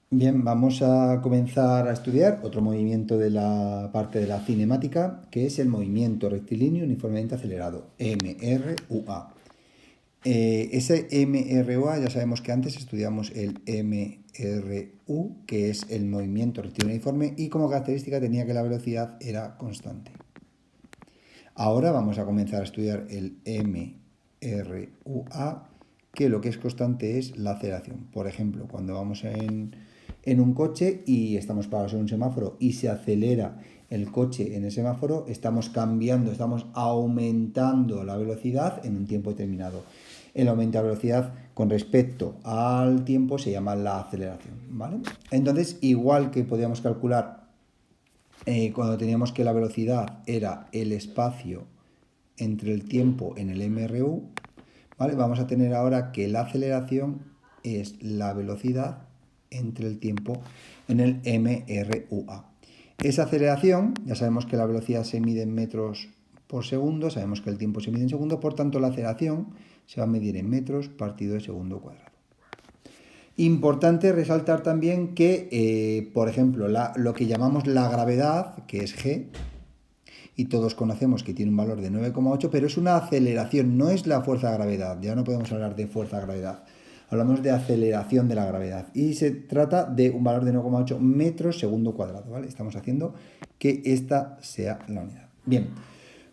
Bien, vamos a comenzar a estudiar otro movimiento de la parte de la cinemática, que es el movimiento rectilíneo uniformemente acelerado, MRUA. Ese MRUA, ya sabemos que antes estudiamos el MRU, que es el movimiento rectilíneo uniforme, y como característica tenía que la velocidad era constante. Ahora vamos a comenzar a estudiar el MRUA, que lo que es constante es la aceleración. Por ejemplo, cuando vamos en un coche y estamos parados en un semáforo y se acelera el coche en el semáforo, estamos cambiando, estamos aumentando la velocidad en un tiempo determinado. El aumento de velocidad con respecto al tiempo se llama la aceleración, ¿vale? Entonces, igual que podíamos calcular cuando teníamos que la velocidad era el espacio entre el tiempo en el MRU, ¿vale? Vamos a tener ahora que la aceleración es la velocidad entre el tiempo en el MRUA. Esa aceleración, ya sabemos que la velocidad se mide en metros por segundo, sabemos que el tiempo se mide en segundos, por tanto la aceleración se va a medir en metros partido de segundo cuadrado. Importante resaltar también que, por ejemplo, lo que llamamos la gravedad, que es G, y todos conocemos que tiene un valor de 9,8, pero es una aceleración, no es la fuerza de gravedad, ya no podemos hablar de fuerza de gravedad, hablamos de aceleración de la gravedad, y se trata de un valor de 9,8 metros segundo cuadrado, ¿vale? Estamos haciendo que esta sea la unidad. Bien,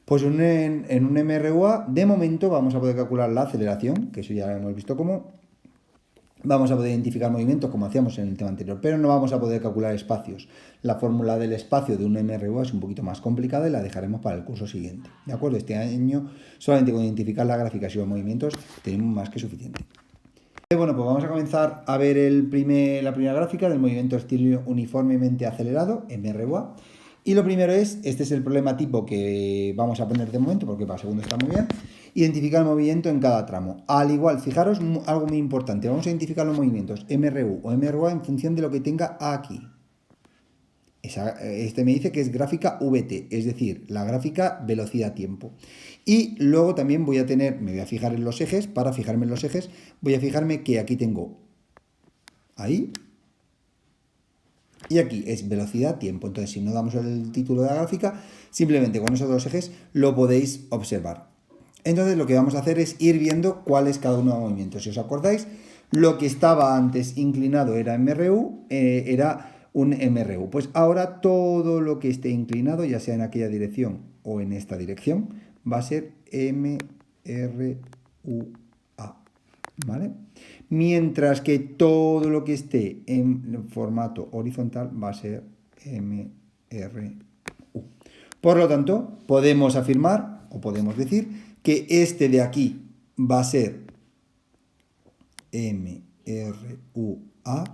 pues en un MRUA, de momento vamos a poder calcular la aceleración, que eso ya lo hemos visto cómo. Vamos a poder identificar movimientos como hacíamos en el tema anterior, pero no vamos a poder calcular espacios. La fórmula del espacio de un MRUA es un poquito más complicada y la dejaremos para el curso siguiente. ¿De acuerdo? Este año solamente con identificar la gráfica y los movimientos tenemos más que suficiente. Bueno, pues vamos a comenzar a ver la primera gráfica del movimiento rectilíneo uniformemente acelerado, MRUA. Y lo primero es, este es el problema tipo que vamos a poner de momento, porque para segundo está muy bien, identificar el movimiento en cada tramo. Al igual, fijaros algo muy importante, vamos a identificar los movimientos MRU o MRUA en función de lo que tenga aquí. Este me dice que es gráfica VT, es decir, la gráfica velocidad-tiempo. Y luego también voy a tener, me voy a fijar en los ejes, para fijarme en los ejes, voy a fijarme que aquí tengo, ahí, y aquí es velocidad-tiempo. Entonces, si no damos el título de la gráfica, simplemente con esos dos ejes lo podéis observar. Entonces, lo que vamos a hacer es ir viendo cuál es cada uno de los movimientos. Si os acordáis, lo que estaba antes inclinado era MRU, era un MRU. Pues ahora todo lo que esté inclinado, ya sea en aquella dirección o en esta dirección, va a ser MRUA. ¿Vale? Mientras que todo lo que esté en formato horizontal va a ser MRU. Por lo tanto, podemos afirmar o podemos decir que este de aquí va a ser MRUA,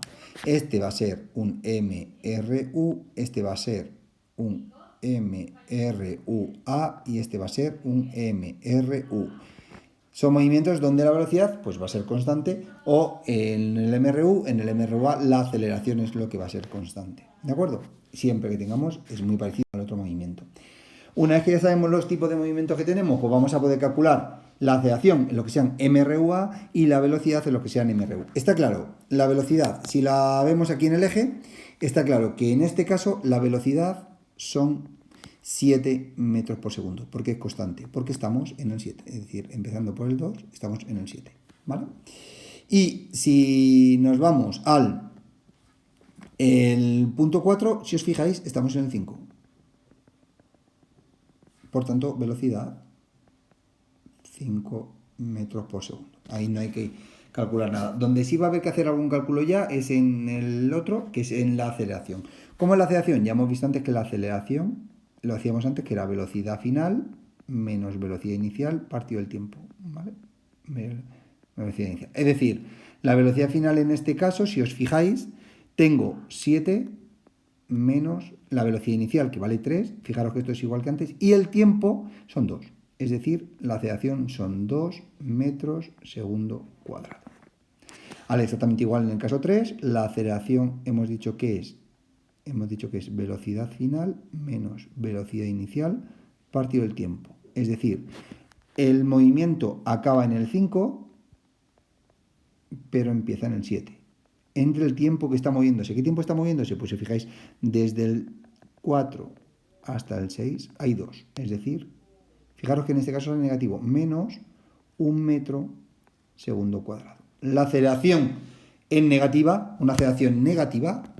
este va a ser un MRU, este va a ser un MRUA y este va a ser un MRU. Son movimientos donde la velocidad pues va a ser constante o en el MRUA la aceleración es lo que va a ser constante. ¿De acuerdo? Siempre que tengamos es muy parecido al otro movimiento. Una vez que ya sabemos los tipos de movimientos que tenemos, pues vamos a poder calcular la aceleración en lo que sean MRUA y la velocidad en lo que sean MRU. Está claro, la velocidad, si la vemos aquí en el eje, está claro que en este caso la velocidad son 7 metros por segundo, porque es constante, porque estamos en el 7, es decir, empezando por el 2, estamos en el 7, ¿vale? Y si nos vamos al punto 4, si os fijáis, estamos en el 5. Por tanto, velocidad 5 metros por segundo. Ahí no hay que calcular nada. Donde sí va a haber que hacer algún cálculo ya es en el otro, que es en la aceleración. ¿Cómo es la aceleración? Ya hemos visto antes que la aceleración, lo hacíamos antes, que era velocidad final menos velocidad inicial partido del tiempo. ¿Vale? Velocidad inicial. Es decir, la velocidad final en este caso, si os fijáis, tengo 7 menos la velocidad inicial, que vale 3, fijaros que esto es igual que antes, y el tiempo son 2. Es decir, la aceleración son 2 metros segundo cuadrado. Vale, exactamente igual en el caso 3, la aceleración hemos dicho que es velocidad final menos velocidad inicial partido del tiempo. Es decir, el movimiento acaba en el 5, pero empieza en el 7. entre el tiempo que está moviéndose. ¿Qué tiempo está moviéndose? Pues si fijáis, desde el 4 hasta el 6 hay 2. Es decir, fijaros que en este caso es negativo, menos 1 metro segundo cuadrado. La aceleración en negativa, una aceleración negativa,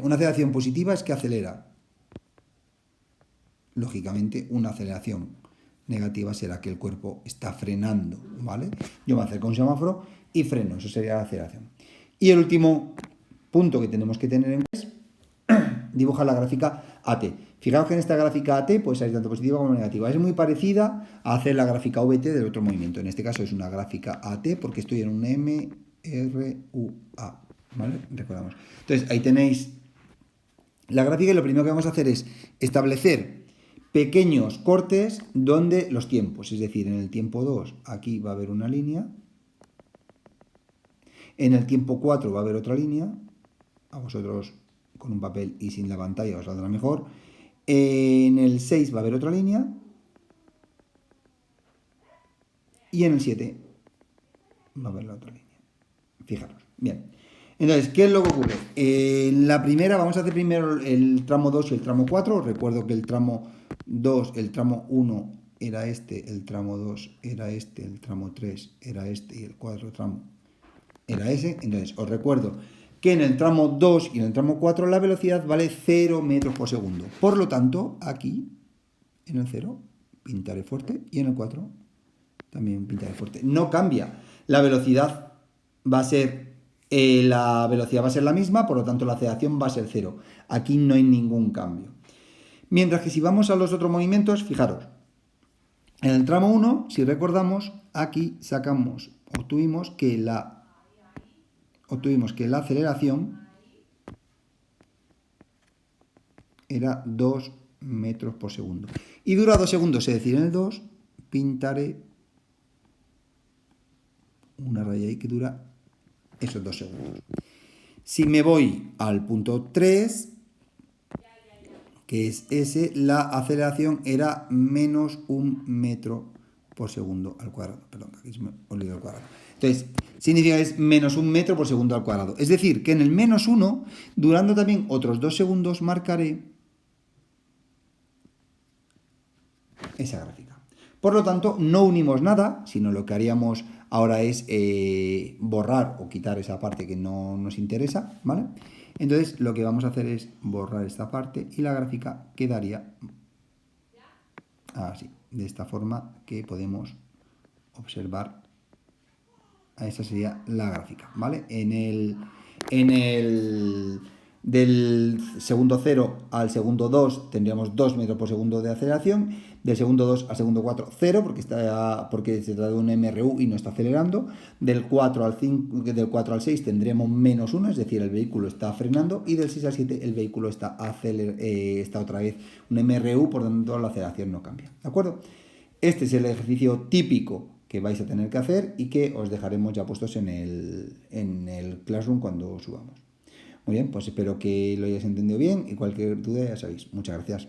una aceleración positiva es que acelera. Lógicamente, una aceleración negativa será que el cuerpo está frenando, ¿vale? Yo me acerco a un semáforo y freno, eso sería la aceleración. Y el último punto que tenemos que tener en cuenta es dibujar la gráfica AT. Fijaos que en esta gráfica AT puede ser tanto positiva como negativa. Es muy parecida a hacer la gráfica VT del otro movimiento. En este caso es una gráfica AT porque estoy en un MRUA, ¿vale? Recordamos. Entonces, ahí tenéis la gráfica y lo primero que vamos a hacer es establecer pequeños cortes donde los tiempos, es decir, en el tiempo 2 aquí va a haber una línea, en el tiempo 4 va a haber otra línea, a vosotros con un papel y sin la pantalla os saldrá mejor, en el 6 va a haber otra línea y en el 7 va a haber la otra línea. Fijaros, bien. Entonces, ¿qué es lo que ocurre? En la primera vamos a hacer primero el tramo 2 y el tramo 4. Recuerdo que el tramo 2, el tramo 1 era este, el tramo 2 era este, el tramo 3 era este y el 4 tramo era ese. Entonces, os recuerdo que en el tramo 2 y en el tramo 4 la velocidad vale 0 metros por segundo. Por lo tanto, aquí, en el 0, pintaré fuerte y en el 4 también pintaré fuerte. No cambia. La velocidad va a ser la misma, por lo tanto la aceleración va a ser 0. Aquí no hay ningún cambio. Mientras que si vamos a los otros movimientos, fijaros, en el tramo 1, si recordamos, aquí obtuvimos que la aceleración era 2 metros por segundo. Y dura 2 segundos, es decir, en el 2 pintaré una raya ahí que dura esos 2 segundos. Si me voy al punto 3, que es ese, la aceleración era menos 1 metro por segundo al cuadrado. Perdón, aquí se me olvidó el cuadrado. Entonces, significa que es menos 1 metro por segundo al cuadrado. Es decir, que en el menos 1, durando también otros 2 segundos, marcaré esa gráfica. Por lo tanto, no unimos nada, sino lo que haríamos ahora es borrar o quitar esa parte que no nos interesa, ¿vale? Entonces, lo que vamos a hacer es borrar esta parte y la gráfica quedaría así, de esta forma que podemos observar. Esa sería la gráfica, ¿vale? Del segundo 0 al segundo 2 tendríamos 2 metros por segundo de aceleración. Del segundo 2 al segundo 4, 0, porque se trata de un MRU y no está acelerando. Del 4 al 6 tendremos menos 1, es decir, el vehículo está frenando. Y del 6 al 7 el vehículo está otra vez un MRU, por lo tanto la aceleración no cambia. ¿De acuerdo? Este es el ejercicio típico que vais a tener que hacer y que os dejaremos ya puestos en el Classroom cuando subamos. Muy bien, pues espero que lo hayáis entendido bien y cualquier duda ya sabéis. Muchas gracias.